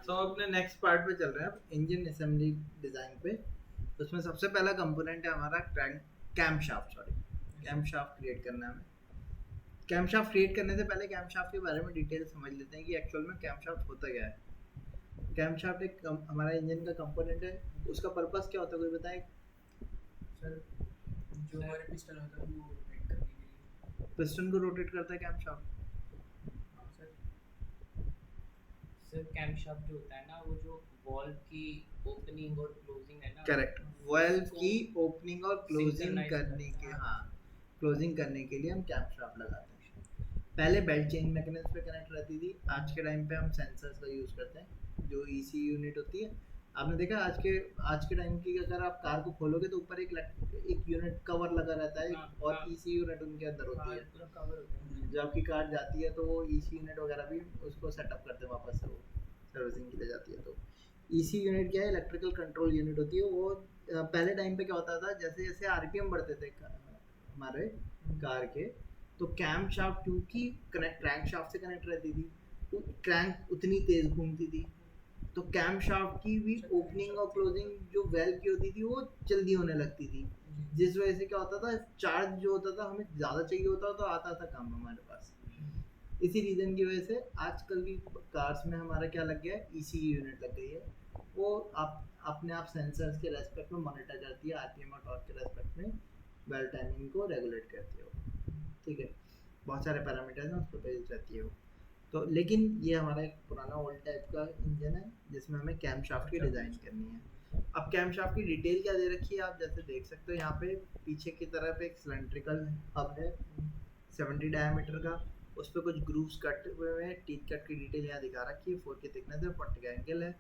सो अपने next part पे चल रहे हैं अब इंजन असेंबली डिज़ाइन पे। उसमें सबसे पहला कंपोनेंट है हमारा camshaft. Sorry, camshaft create करना है हमें। कैम शाफ्ट क्रिएट करने से पहले कैम शाफ्ट के बारे में डिटेल समझ लेते हैं कि एक्चुअल में कैम शाफ्ट होता क्या है। कैम शाफ्ट हमारा इंजन का कंपोनेंट है। उसका पर्पस क्या होता है, कोई बताए? सर जो हमारे पिस्टन होता है वो रोटेट करने के लिए। पिस्टन को रोटेट करता है कैम शाफ्ट। हाँ सर। सर कैमशाफ्ट जो होता है ना, वो जो वॉल्व की ओपनिंग और क्लोजिंग है ना, करेक्ट, वाल्व उसको की ओपनिंग और क्लोजिंग सिंक्रोनाइज करने करता के, है। हाँ, क्लोजिंग करने के लिए हम कैम शाफ्ट लगाते हैं। पहले बेल्ट चेन मैकेनिज्म पे कनेक्ट रहती थी, आज के टाइम पे हम सेंसर्स का यूज़ करते हैं जो ईसी यूनिट होती है। आपने देखा आज के टाइम की अगर आप कार को खोलोगे तो ऊपर एक यूनिट कवर लगा रहता है, हाँ और हाँ ईसी यूनिट उनके अंदर होती हाँ है। पूरा कवर होता है। जब आपकी कार जाती है तो वो ईसी यूनिट वगैरह भी उसको सेटअप करते हैं, वापस से वो सर्विसिंग के लिए जाती है। तो ईसी यूनिट क्या है, इलेक्ट्रिकल कंट्रोल यूनिट होती है वो। पहले टाइम पे क्या होता था, जैसे जैसे आरपीएम बढ़ते थे हमारे कार के, तो कैम शाफ्ट क्योंकि कनेक्ट क्रैंक शाफ्ट से कनेक्ट रहती थी, तो क्रैंक उतनी तेज घूमती थी, तो कैम शाफ्ट की भी अच्छा, ओपनिंग और crankshaft क्लोजिंग जो वेल की होती थी वो जल्दी होने लगती थी। जी। जिस वजह से क्या होता था, चार्ज जो होता था हमें ज़्यादा चाहिए होता तो आता था कम हमारे पास। इसी रीज़न की वजह से आजकल की कार्स में हमारा क्या लग गया है, ईसीयू यूनिट लग गई है। वो आप अपने आप सेंसर्स के रेस्पेक्ट में मॉनिटर करती है, आरपीएम और टॉर्क के रेस्पेक्ट में बेल टाइमिंग को रेगुलेट करती है वो। ठीक है, बहुत सारे पैरामीटर्स हैं उस पर बेस्ड रहती है वो। तो लेकिन ये हमारा एक पुराना ओल्ड टाइप का इंजन है जिसमें हमें कैम शाफ्ट की डिज़ाइन करनी है। अब कैम शाफ्ट की डिटेल क्या दे रखी है, आप जैसे देख सकते हो यहाँ पे पीछे की तरफ एक सिलेंड्रिकल हब है 70 डायमीटर का। उस पर कुछ ग्रूव्स कट हुए हैं, टीथ कट की डिटेल यहाँ दिखा रखी है, 4 की थिकनेस है, 40 का एंगल है,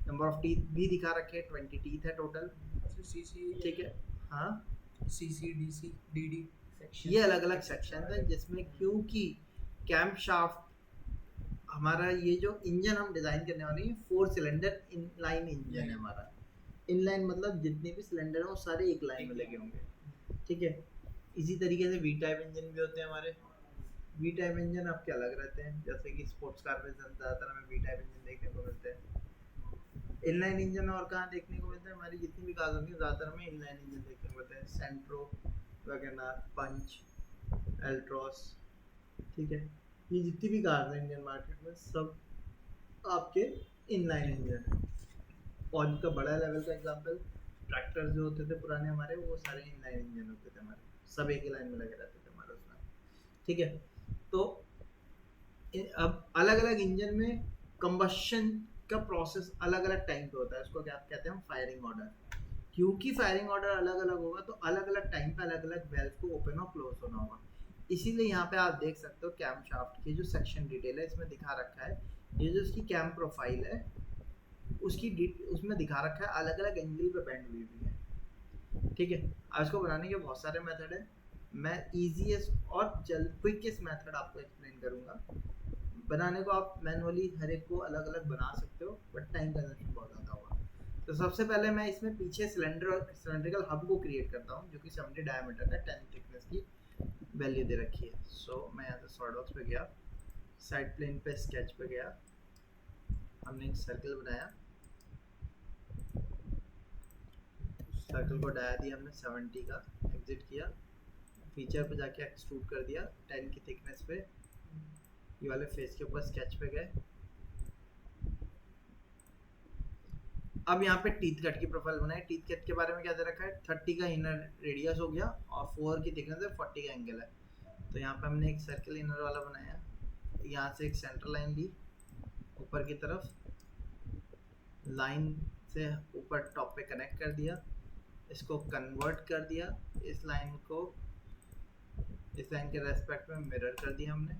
नंबर ऑफ टीथ भी दिखा रखे हैं, 20 टीथ है टोटल। अच्छा सीसी ठीक है, हाँ, सीसी डीसी डीडी सेक्शन ये अलग अलग सेक्शन है जिसमें क्योंकि कैम शाफ्ट हमारा ये जो इंजन हम डिज़ाइन करने वाले हैं 4 सिलेंडर इनलाइन इंजन है हमारा। इनलाइन मतलब जितने भी सिलेंडर हैं वो सारे एक लाइन में लगे होंगे। ठीक है, इसी तरीके से वी टाइप इंजन भी होते हैं हमारे। वी टाइप इंजन आपके अलग रहते हैं, जैसे कि स्पोर्ट्स कार में ज़्यादातर हमें वी टाइप इंजन देखने को मिलते हैं। इनलाइन इंजन और कहाँ देखने को मिलते हैं, हमारी जितनी भी कार्स होती हैं ज़्यादातर हमें इनलाइन इंजन देखने को मिलते हैं, सेंट्रो, वैगनआर, पंच, एल्ट्रॉस। ठीक है, ये जितनी भी कार्स हैं इंडियन मार्केट में सब आपके इनलाइन इंजन है। और इनका बड़ा लेवल का एग्जांपल ट्रैक्टर्स जो होते थे पुराने हमारे, वो सारे इनलाइन इंजन होते थे हमारे, सब एक ही लाइन में लगे रहते थे हमारे उसमें। ठीक है, तो अब अलग अलग इंजन में कंबशन का प्रोसेस अलग अलग टाइम पे होता है, उसको क्या कहते हैं हम, फायरिंग ऑर्डर। क्योंकि फायरिंग ऑर्डर अलग अलग होगा तो अलग अलग टाइम पे अलग अलग वेल्व को ओपन और क्लोज होना होगा। इसीलिए यहाँ पे आप देख सकते हो कैम शाफ्ट की जो सेक्शन डिटेल है इसमें दिखा रखा है, ये जो इसकी कैम प्रोफाइल है उसमें दिखा रखा है अलग अलग एंगल पे बेंड हुई हुई है। ठीक है, आज इसको बनाने के बहुत सारे मेथड है, मैं ईजीएस्ट और क्विकेस्ट मेथड आपको एक्सप्लेन करूंगा। बनाने को आप मैनुअली हर एक को अलग अलग बना सकते हो, बट टाइम कंजप्शन बहुत ज़्यादा होगा। तो सबसे पहले मैं इसमें पीछे सिलेंड्रिकल हब को क्रिएट करता हूँ जो कि 70 डायमीटर का 10 थिकनेस की वैल्यू दे रखी है। सो मैं यहाँ से सॉलिडवर्क्स पे गया, साइड प्लेन पे स्केच पे गया, हमने एक सर्कल बनाया, सर्कल को डाया दिया हमने 70 का, एग्जिट किया, फीचर पे जाके एक्सट्रूड कर दिया 10 की थिकनेस पे, ये वाले फेस के ऊपर स्केच पे गए। अब यहाँ पे टीथ कट की प्रोफाइल बनाई। टीथ कट के बारे में क्या दे रखा है, 30 का इनर रेडियस हो गया और 4 की थिकनेस है, 40 का एंगल है। तो यहाँ पे हमने एक सर्कल इनर वाला बनाया, यहाँ से एक सेंटर लाइन ली ऊपर की तरफ, लाइन से ऊपर टॉप पे कनेक्ट कर दिया, इसको कन्वर्ट कर दिया, इस लाइन को इस लाइन के रेस्पेक्ट में मिरर कर दिया हमने,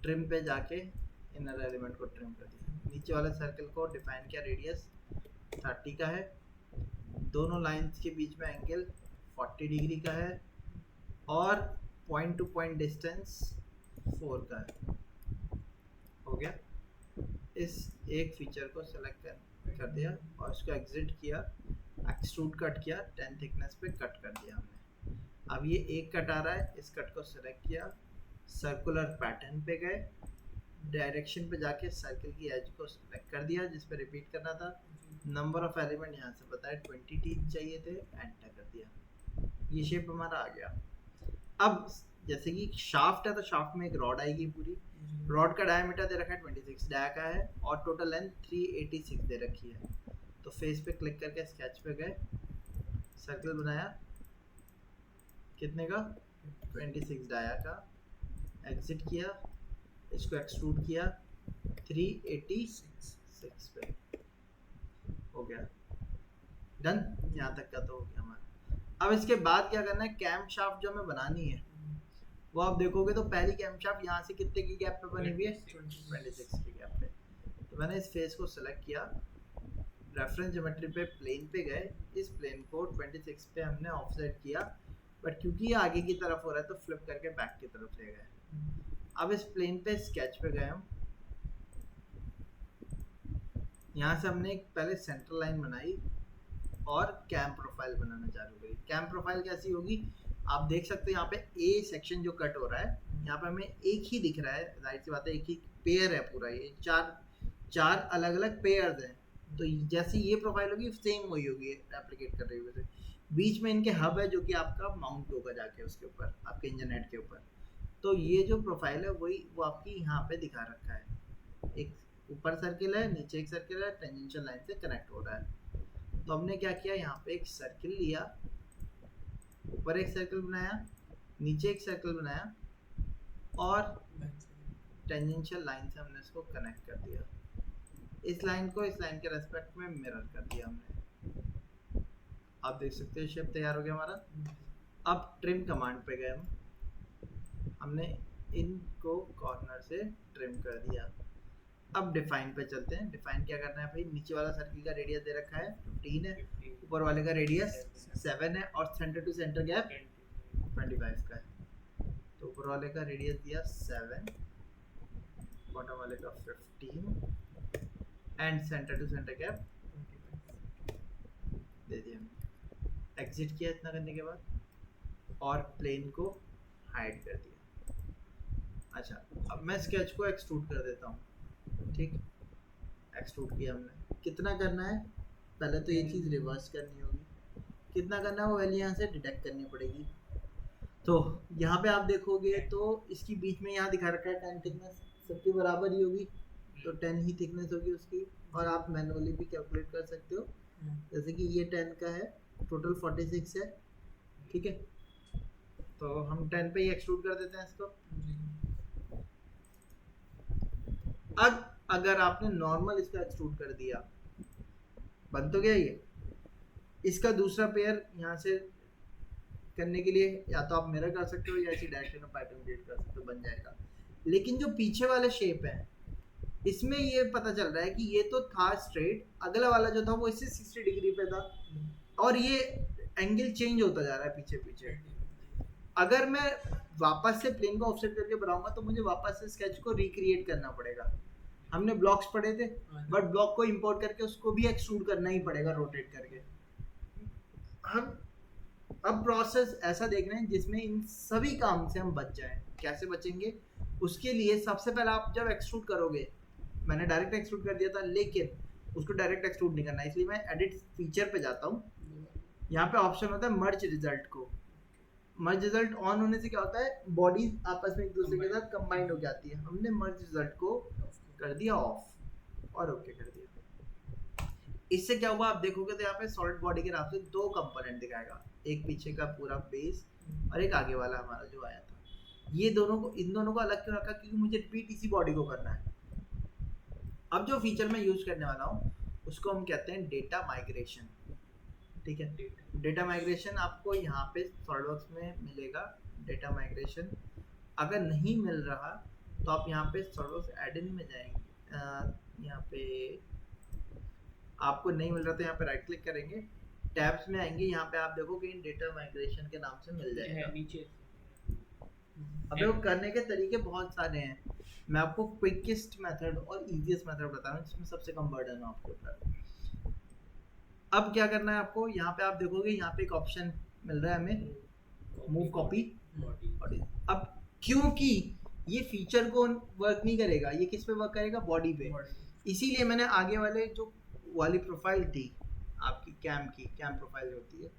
ट्रिम पे जाके इनर एलिमेंट को ट्रिम कर दिया, नीचे वाले सर्कल को डिफाइन किया, रेडियस 30 का है, दोनों लाइंस के बीच में एंगल 40 डिग्री का है और पॉइंट टू पॉइंट डिस्टेंस 4 का है। हो गया, इस एक फीचर को सेलेक्ट कर दिया और इसको एग्जिट किया, एक्सट्रूड कट किया, 10 थिकनेस पे कट कर दिया हमने। अब ये एक कट आ रहा है, इस कट को सेलेक्ट किया, सर्कुलर पैटर्न पे गए, डायरेक्शन पे जाके सर्कल की एज को सेलेक्ट कर दिया जिस पे रिपीट करना था। नंबर ऑफ एलिमेंट यहाँ से बताया 20 चाहिए थे, एंटर कर दिया, ये शेप हमारा आ गया। अब जैसे कि शाफ्ट है तो शाफ्ट में एक रॉड आएगी पूरी, रॉड का डायमीटर दे रखा है 26 डाया का है और टोटल लेंथ 386 दे रखी है। तो फेस पे क्लिक करके स्केच पे गए, सर्कल बनाया कितने का 26 डाया का, एग्जिट किया, इसको एक्सट्रूड किया 386 पे, हो गया डन। यहाँ तक का तो हो गया हमारा। अब इसके बाद क्या करना है, कैम शाफ्ट जो हमें बनानी है वो आप देखोगे तो पहली कैम शाफ्ट यहाँ से कितने की गैप पे बनी हुई है 26 की गैप पे। तो मैंने इस फेस को सेलेक्ट किया, रेफरेंस ज्योमेट्री पे प्लेन पे गए, इस प्लेन को 26 पे हमने ऑफसेट किया, बट क्योंकि ये आगे की तरफ हो रहा है तो फ्लिप करके बैक की तरफ ले गए। अब इस प्लेन पे स्केच पे गए हम, यहाँ से हमने एक पहले सेंटर लाइन बनाई और कैम प्रोफाइल बनाना चालू करी। कैम प्रोफाइल कैसी होगी आप देख सकते हो, यहाँ पे ए सेक्शन जो कट हो रहा है यहाँ पे हमें एक ही दिख रहा है, जाहिर सी बात है एक ही पेयर है पूरा, ये चार अलग अलग पेयर्स हैं। तो जैसी ये प्रोफाइल होगी सेम वही होगी रेप्लिकेट कर रही होगी। बीच में इनके हब है जो कि आपका माउंट होगा जाके उसके ऊपर आपके इंजन हेड के ऊपर। तो ये जो प्रोफाइल है वही वो आपकी यहाँ पे दिखा रखा है, एक ऊपर सर्किल है नीचे एक सर्किल है, टेंजेंशियल लाइन से कनेक्ट हो रहा है। तो हमने क्या किया, यहाँ पे एक सर्किल लिया, ऊपर एक सर्किल बनाया, नीचे एक सर्किल बनाया और टेंजेंशियल लाइन से हमने इसको कनेक्ट कर दिया। इस लाइन को इस लाइन के रेस्पेक्ट में मिरर कर दिया हमने। आप देख सकते हो शेप तैयार हो गया हमारा। अब ट्रिम कमांड पे गए हमने इनको कॉर्नर से ट्रिम कर दिया। अब डिफाइन पे चलते हैं। डिफाइन क्या करना है भाई, नीचे वाला सर्किल का रेडियस दे रखा है 15 है, ऊपर वाले का रेडियस 7 है और सेंटर टू सेंटर गैप 25 का है। तो ऊपर वाले का रेडियस दिया 7, बॉटम वाले का 15 and centre to centre gap दे दिया। एग्जिट किया इतना करने के बाद और प्लेन को हाइड कर दिया। अच्छा अब मैं स्केच को एक्सट्रूड कर देता हूँ, ठीक, एक्सट्रूड किया हमने। कितना करना है, पहले तो ये चीज़ रिवर्स करनी होगी, कितना करना है वो वैल्यू यहाँ से डिटेक्ट करनी पड़ेगी। तो यहाँ पे आप देखोगे तो इसकी बीच में यहाँ दिखा रखा है 10 थिकनेस, सबके बराबर ही होगी तो 10 ही थिकनेस होगी उसकी। और आप मैनुअली भी कैलकुलेट कर सकते हो, जैसे कि ये 10 का है, टोटल 46 है, ठीक है। तो हम 10 पे ही एक्सट्रूड कर देते हैं इसको। अब अगर आपने नॉर्मल इसका एक्सट्रूड कर दिया, बन तो गया ये। इसका दूसरा पेयर यहाँ से करने के लिए या तो आप मिरर कर सकते हो या ऐसी डायरेक्शन में पैटर्न क्रिएट कर सकते हो, बन जाएगा। लेकिन जो पीछे वाले शेप है इसमें ये पता चल रहा है कि ये तो था स्ट्रेट, अगला वाला जो था वो इससे 60 डिग्री पे था और ये एंगल चेंज होता जा रहा है पीछे पीछे। अगर मैं वापस से प्लेन को ऑफसेट करके बनाऊंगा तो मुझे वापस से स्केच को रिक्रिएट करना पड़ेगा। हमने ब्लॉक्स पढ़े थे, बट ब्लॉक को इंपोर्ट करके उसको भी एक्सट्रूड करना ही पड़ेगा रोटेट करके। हम अब प्रोसेस ऐसा देख रहे हैं जिसमें इन सभी काम से हम बच जाएं। कैसे बचेंगे, उसके लिए सबसे पहले आप जब एक्सट्रूड करोगे, मैंने डायरेक्ट एक्सट्रूड कर दिया था लेकिन उसको डायरेक्ट एक्सट्रूड नहीं करना, इसलिए मैं एडिट फीचर पे जाता हूँ। यहाँ पे ऑप्शन होता है मर्ज रिजल्ट को। मर्ज रिजल्ट ऑन होने से क्या होता है, बॉडीज आपस में एक दूसरे के साथ कंबाइंड हो जाती है। हमने मर्ज रिजल्ट को कर दिया ऑफ और ओके कर दिया। इससे क्या हुआ आप देखोगे तो यहाँ पे सॉलिड बॉडी के नाम से 2 कंपोनेंट दिखाएगा, एक पीछे का पूरा बेस और एक आगे वाला हमारा जो आया था। ये दोनों को, इन दोनों को अलग क्यों रखा, क्योंकि मुझे रिपीट इसी बॉडी को करना है। अब जो फीचर मैं यूज करने वाला हूँ उसको हम कहते हैं डेटा माइग्रेशन, ठीक है। डेटा माइग्रेशन आपको यहाँ पे सॉलिडवर्क्स में मिलेगा। डेटा माइग्रेशन अगर नहीं मिल रहा तो आप यहाँ पे सॉलिडवर्क्स एड-इन में जाएंगे, यहाँ पे आपको नहीं मिल रहा तो यहाँ पे राइट क्लिक करेंगे, टैब्स में आएंगे, यहाँ पे आप देखोगे इन डेटा माइग्रेशन के नाम से मिल जाएगा नीचे। अब वो करने के तरीके बहुत सारे हैं, मैं आपको क्विकेस्ट मेथड और इजीएस्ट मेथड बता रहा हूँ जिसमें सबसे कम बर्डन हो आपके ऊपर। अब क्या करना है आपको, यहाँ पे आप देखोगे यहाँ पे एक ऑप्शन मिल रहा है हमें, मूव कॉपी बॉडी। अब क्योंकि ये फीचर को वर्क नहीं करेगा, ये किस पे वर्क करेगा, बॉडी पे। इसीलिए मैंने आगे वाले जो वाली प्रोफाइल थी आपकी कैम प्रोफाइल जो होती है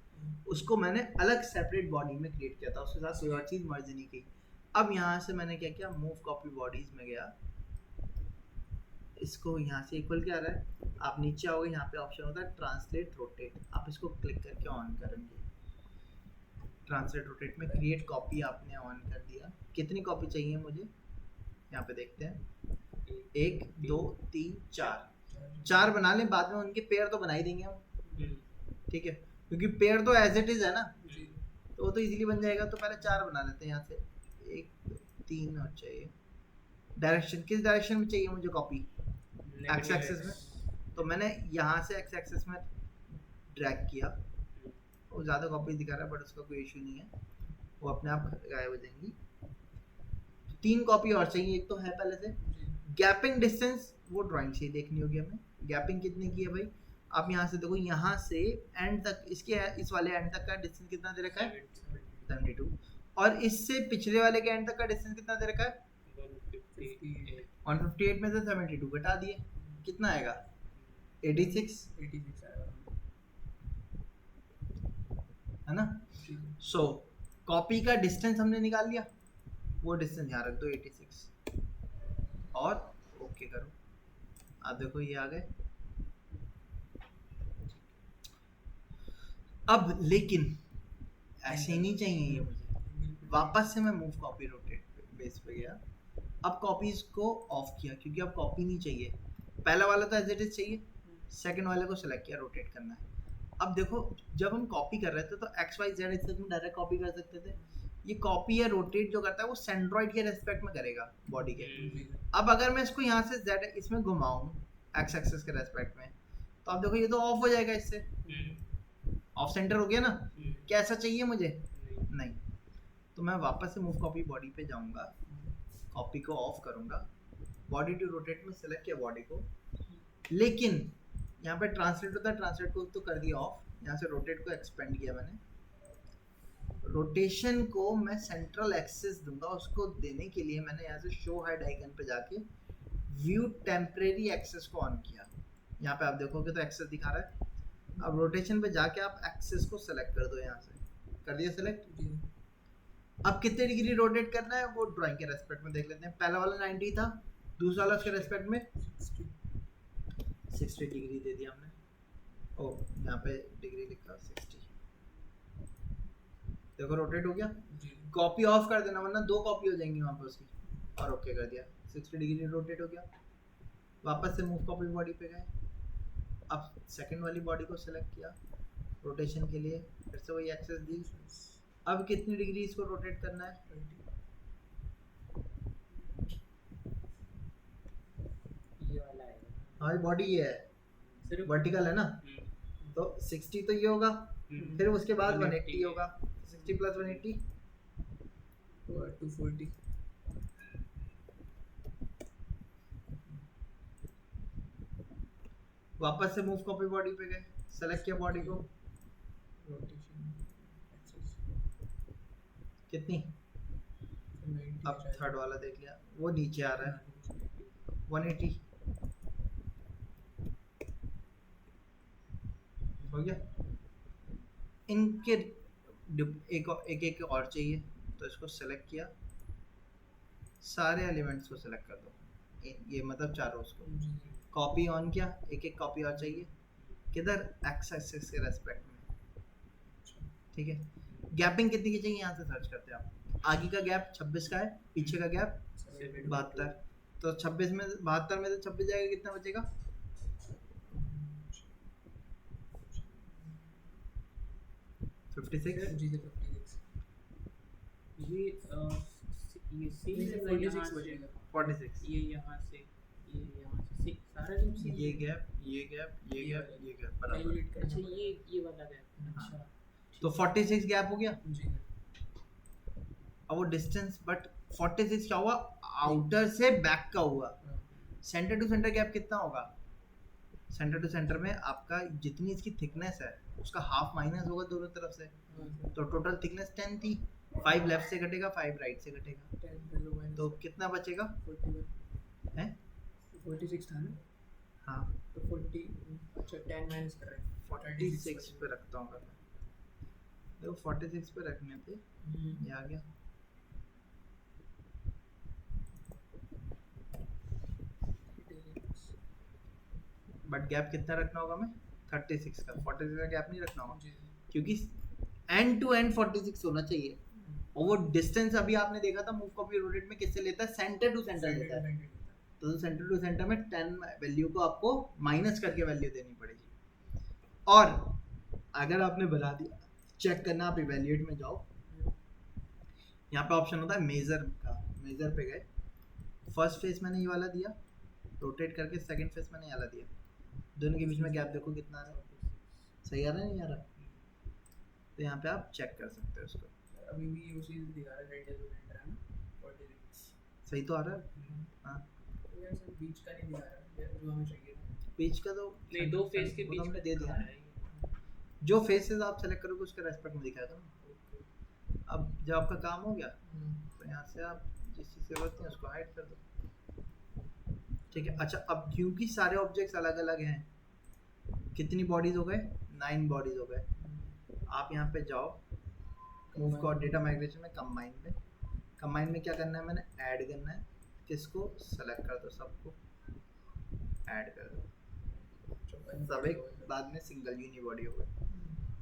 उसको मैंने अलग सेपरेट बॉडी में क्रिएट किया था, उसके साथ कोई और चीज़ मर्ज नहीं की। अब यहाँ से मैंने क्या किया, मूव कॉपी बॉडीज में गया, इसको यहाँ से इक्वल क्या आ रहा है, आप नीचे आओगे यहाँ पे ऑप्शन होता है ट्रांसलेट रोटेट, आप इसको क्लिक करके ऑन करेंगे। ट्रांसलेट रोटेट में क्रिएट कॉपी आपने ऑन कर दिया। कितनी कॉपी चाहिए मुझे, यहाँ पे देखते हैं, 1 2 3 4 बना लें, बाद में उनके पेयर तो बना ही देंगे हम, ठीक है, क्योंकि पेयर तो एज इट इज है ना, तो वो तो इजीली बन जाएगा। तो पहले 4 बना लेते हैं यहाँ से, 1 2 3 और चाहिए। डायरेक्शन किस डायरेक्शन में चाहिए मुझे कॉपी, एक्स एक्सिस में, तो मैंने यहाँ से एक्स एक्सिस में ड्रैग किया। वो ज़्यादा कॉपी दिखा रहा है बट उसका कोई इशू नहीं है, वो अपने आप गायब हो जाएंगी। 3 कॉपी और चाहिए, एक तो है पहले से। गैपिंग डिस्टेंस वो ड्राइंग से ही देखनी होगी हमें, गैपिंग कितनी की है भाई, आप यहाँ से देखो, यहाँ से एंड तक, इसके इस वाले एंड तक का डिस्टेंस कितना दे रखा है, 72, और इससे पिछले वाले के एंड तक का डिस्टेंस कितना दे रखा है, 158 में से 72 घटा दिए, कितना आएगा, 86 है ना। सो कॉपी का डिस्टेंस हमने निकाल लिया, वो डिस्टेंस यहाँ रख दो 86 और ओके करो। आप देखो ये आ गए। अब लेकिन ऐसे नहीं चाहिए ये मुझे, वापस से मैं मूव कॉपी रोटेट बेस पे गया, अब कॉपीज को ऑफ किया क्योंकि अब कॉपी नहीं चाहिए। पहला वाला तो एज इट इज चाहिए, सेकंड वाले को सेलेक्ट किया, रोटेट करना है। अब देखो जब हम कॉपी कर रहे थे तो एक्स वाई जेड एक्सिस में डायरेक्ट कॉपी कर सकते थे, ये कॉपी या रोटेट जो करता है वो सेंट्रॉइड के रेस्पेक्ट में करेगा बॉडी के। अब अगर मैं इसको यहाँ से जेड इसमें घुमाऊं एक्स एक्सिस के रेस्पेक्ट में, तो आप देखो ये तो ऑफ हो जाएगा, इससे ऑफ सेंटर हो गया ना। क्या ऐसा चाहिए मुझे, नहीं। तो मैं वापस से मूव कॉपी बॉडी पे जाऊंगा, कॉपी को ऑफ करूंगा, बॉडी टू रोटेट में सेलेक्ट किया बॉडी को, लेकिन यहाँ पे ट्रांसलेट होता है, ट्रांसलेट को तो कर दिया ऑफ, यहाँ से रोटेट को एक्सपेंड किया मैंने। रोटेशन को मैं सेंट्रल एक्सिस दूंगा, उसको देने के लिए मैंने यहाँ से शो हाइड आइकन पे जाके व्यू टेम्परेरी एक्सिस को ऑन किया। यहाँ पे आप देखोगे तो एक्सिस दिखा रहा है। अब रोटेशन पे जाके आप एक्सिस को सेलेक्ट कर दो, यहाँ से कर दिया सेलेक्ट। अब कितने डिग्री रोटेट करना है वो ड्राइंग के रेस्पेक्ट में देख लेते हैं। पहला वाला 90 था, दूसरा वाला उसके रेस्पेक्ट में 60 डिग्री दे दिया हमने। ओ यहाँ पे डिग्री लिखा 60, देखो रोटेट हो गया। कॉपी ऑफ कर देना वरना 2 कॉपी हो जाएंगी वहाँ पे उसकी, और ओके कर दिया, 60 डिग्री रोटेट हो गया। वापस से मूव कॉपी बॉडी पे गए, अब सेकंड वाली बॉडी को सेलेक्ट किया रोटेशन के लिए, फिर से वही एक्सेस दी। अब कितनी डिग्री इसको रोटेट करना है, ये वाला है, हमारी बॉडी ये है, वर्टिकल है ना, तो 60 तो ये होगा, फिर उसके बाद 180 होगा, 60 प्लस 180 240। वापस से मूव कॉपी बॉडी पे गए, सेलेक्ट किया बॉडी को, रोटेशन एक्सेस कितनी, अब थर्ड वाला देख लिया, वो नीचे आ रहा है 180 हो गया। इनके एक और चाहिए, तो इसको सेलेक्ट किया, सारे एलिमेंट्स को सेलेक्ट कर दो, ये मतलब चारों उसको कॉपी ऑन किया। एक कॉपी और चाहिए, किधर, एक्स एक्सिस के रेस्पेक्ट में, ठीक है। गैपिंग कितनी की चाहिए, यहाँ से सर्च करते हैं आप। आगे का गैप 26 का है, पीछे का गैप 72, तो 26 में 72 में से 26 जाएगा, कितना बचेगा, 56। ये सेम है 46 बचेगा। 46 ये यहाँ से सारा जो सेम ये गैप, ये गैप, ये गैप, ये गैप बराबर। अच्छा ये वाला गैप, अच्छा तो 46 गैप हो गया। जी अब वो डिस्टेंस, बट 46 क्या हुआ, आउटर से बैक का हुआ। सेंटर टू सेंटर गैप कितना होगा, सेंटर टू सेंटर में आपका जितनी इसकी थिकनेस है उसका हाफ माइनस होगा दोनों तरफ से, तो टोटल थिकनेस 10 थी, 5 लेफ्ट से घटेगा 5 राइट से घटेगा 10 कर लो माइनस तो कितना बचेगा 41 है 46 था ना हाँ तो 40 अच्छा 10 माइनस कर रहे हैं 46 पे रखता हूँ मैं देखो 46 पे रखने पे ये आ गया बट गैप कितना रखना होगा मैं 36 का 46 का गैप नहीं रखना होगा जी क्योंकि एंड टू एंड 46 होना चाहिए और वो डिस्टेंस अभी आपने देखा था मूव कॉपी रोटेट में किससे लेता है सेंटर टू सेंटर लेता है तो सेंटर टू सेंटर में 10 वैल्यू को आपको माइनस करके वैल्यू देनी पड़ेगी और अगर आपने बना दिया चेक करना आप इवैल्यूएट में जाओ यहाँ पे ऑप्शन होता है मेजर का मेजर पे गए फर्स्ट फेस मैंने ये वाला दिया रोटेट करके सेकंड फेस मैंने ये वाला दिया दोनों के बीच में गैप देखो कितना आ रहा है सही आ रहा है नहीं आ रहा तो यहाँ पे आप चेक कर सकते हो उसको अभी भी उसी दिखा रहा है रेडियस ओरिएंटेड है ना 46 सही तो आ रहा है हाँ यार सर बीच का नहीं दिखा रहा है जो हमें चाहिए था बीच का तो नहीं दो फेस के वो बीच तो हमने में दे दिखा दिया रहा है ये। जो फेसेस आप सेलेक्ट करोगे उसके रेस्पेक्ट में दिखाया था ना अब जब आपका काम हो गया तो यहाँ से आप जिस चीज़ से करते हैं उसको हाइड कर दो ठीक है अच्छा अब क्योंकि सारे ऑब्जेक्ट्स अलग अलग हैं कितनी बॉडीज हो गए 9 बॉडीज हो गए आप यहाँ पे जाओ मूव को डेटा माइग्रेशन में कंबाइन में क्या करना है मैंने ऐड करना है किसको सेलेक्ट कर दो सबको ऐड कर दो सब एक बाद में सिंगल यूनी बॉडी हो गई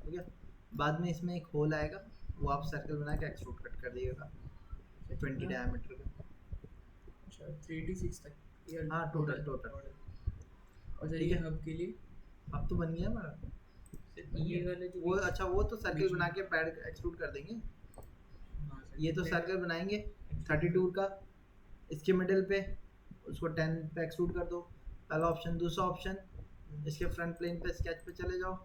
ठीक है बाद में इसमें एक होल आएगा वो आप सर्कल बना के एक्सट्रूड कट कर दिएगा 20 डायमीटर का अच्छा 386 तक ये हाँ टोटल और सर ठीक ये है। हब के लिए अब तो बन गया हमारा सिर्फ ये वाले जो वो बीच- अच्छा वो तो सर्कल बीच में। बना के पैड एक्सट्रूड कर देंगे हाँ, सर, ये तो सर्कल बनाएंगे 32 का इसके मिडिल पे उसको 10 पे एक्सट्रूड कर दो पहला ऑप्शन दूसरा ऑप्शन इसके फ्रंट प्लेन पे स्केच पे चले जाओ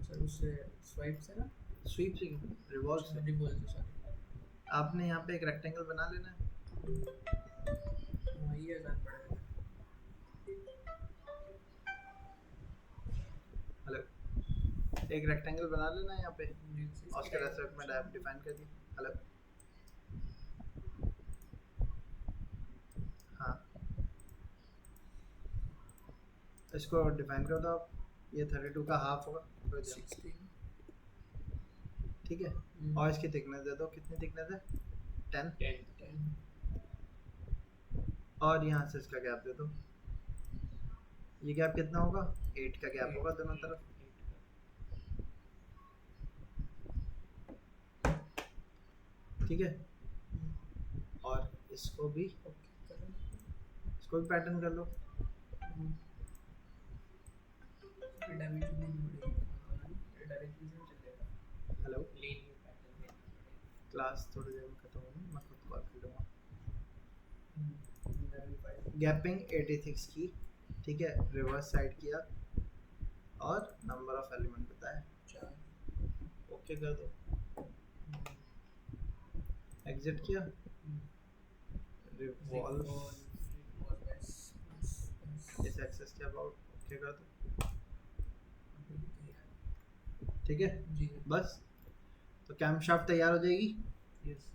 सर उससे स्वाइप से ना स्वीप से रिवॉल्व से रिवॉल्व से सॉरी आपने यहाँ पे एक रेक्टेंगल बना लेना है हाँ ये आसान पड़ेगा हेलो एक रेक्टेंगल बना लेना है यहाँ पे और उसके रेस्पेक्ट में डायप डिफाइन कर दी हेलो हाँ इसको डिफाइन कर दो आप ये 32 का हाफ होगा तो 16 ठीक है और इसकी थिकनेस दे दो कितनी थिकनेस है 10 10 और यहाँ से इसका गैप दे दो ये गैप कितना होगा 8 का गैप होगा दोनों तरफ ठीक है और इसको भी पैटर्न कर लो डायमेंशन नहीं बढ़ेगी डायरेक्टली से चलेगा हेलो लीनियर पैटर्न में क्लास थोड़ी देर में खत्म होगी मैं खुद कॉल कर लूँगा डायमेंशन गैपिंग 86 की ठीक है रिवर्स साइड किया और नंबर ऑफ एलिमेंट बताया 4 ओके कर दो एग्जिट किया रिवॉल्व इस एक्सेस के अबाउट ओके कर दो ठीक है जी बस तो कैम शाफ्ट तैयार हो जाएगी यस